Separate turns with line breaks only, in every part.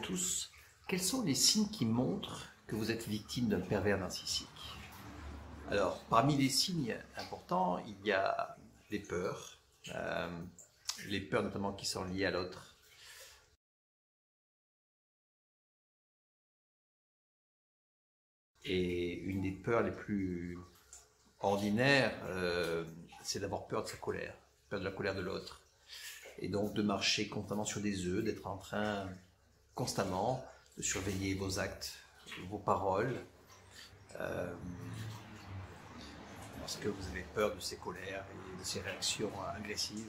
tous. Quels sont les signes qui montrent que vous êtes victime d'un pervers narcissique? Alors, parmi les signes importants, il y a les peurs notamment qui sont liées à l'autre. Et une des peurs les plus ordinaires, c'est d'avoir peur de sa colère, peur de la colère de l'autre. Et donc de marcher constamment sur des œufs, d'être en train constamment de surveiller vos actes, vos paroles, parce que vous avez peur de ces colères et de ces réactions agressives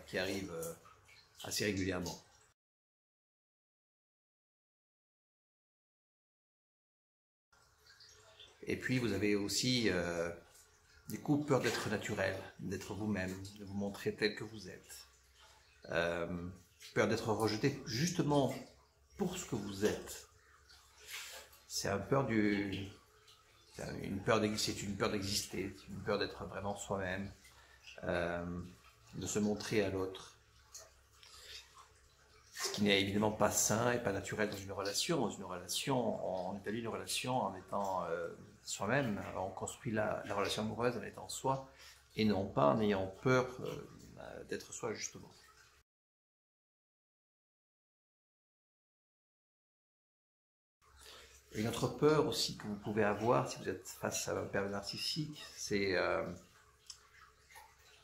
qui arrivent assez régulièrement. Et puis vous avez aussi du coup peur d'être naturel, d'être vous-même, de vous montrer tel que vous êtes. Peur d'être rejeté justement pour ce que vous êtes. C'est une peur d'exister, une peur d'être vraiment soi-même, de se montrer à l'autre. Ce qui n'est évidemment pas sain et pas naturel dans une relation. Dans une relation, on établit une relation en étant soi-même. On construit la relation amoureuse en étant soi et non pas en ayant peur d'être soi justement. Une autre peur aussi que vous pouvez avoir si vous êtes face à un pervers narcissique, c'est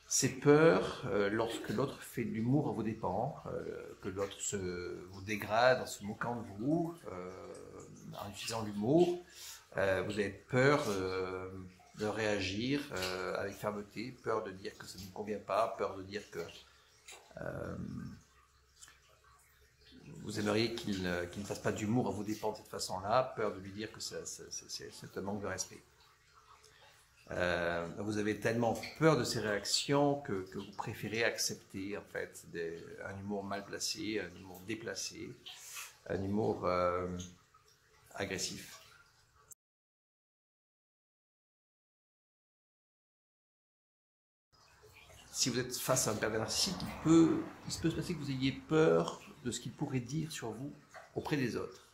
ces peurs lorsque l'autre fait de l'humour à vos dépens, que l'autre vous dégrade en se moquant de vous, en utilisant l'humour. Vous avez peur de réagir avec fermeté, peur de dire que ça ne vous convient pas, peur de dire que vous aimeriez qu'il ne fasse pas d'humour à vos dépens de cette façon-là, peur de lui dire que c'est un manque de respect. Vous avez tellement peur de ces réactions que vous préférez accepter en fait un humour mal placé, un humour déplacé, un humour agressif. Si vous êtes face à un pervers narcissique, il se peut se passer que vous ayez peur de ce qu'il pourrait dire sur vous auprès des autres.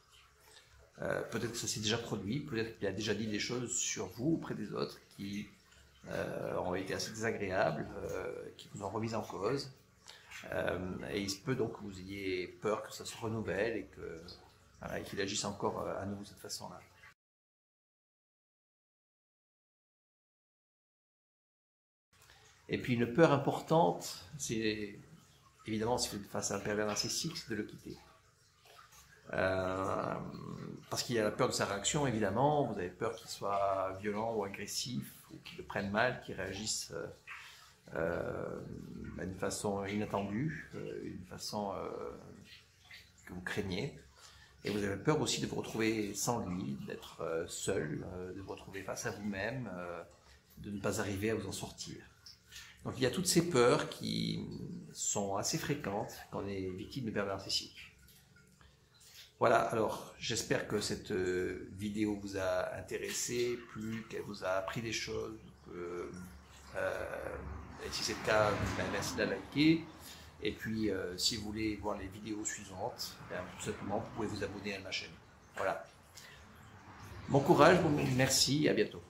Peut-être que ça s'est déjà produit, peut-être qu'il a déjà dit des choses sur vous auprès des autres qui ont été assez désagréables, qui vous ont remis en cause. Et il se peut donc que vous ayez peur que ça se renouvelle et qu'il agisse encore à nouveau de cette façon-là. Et puis une peur importante, c'est évidemment si vous êtes face à un pervers narcissique, c'est de le quitter. Parce qu'il y a la peur de sa réaction, évidemment, vous avez peur qu'il soit violent ou agressif, ou qu'il le prenne mal, qu'il réagisse d'une façon inattendue, une façon que vous craignez. Et vous avez peur aussi de vous retrouver sans lui, d'être seul, de vous retrouver face à vous-même, de ne pas arriver à vous en sortir. Donc il y a toutes ces peurs qui sont assez fréquentes quand on est victime de pervers narcissique. Voilà, alors j'espère que cette vidéo vous a intéressé, plu, qu'elle vous a appris des choses. Et si c'est le cas, merci de la liker. Et puis si vous voulez voir les vidéos suivantes, tout simplement vous pouvez vous abonner à ma chaîne. Voilà. Bon courage, merci, à bientôt.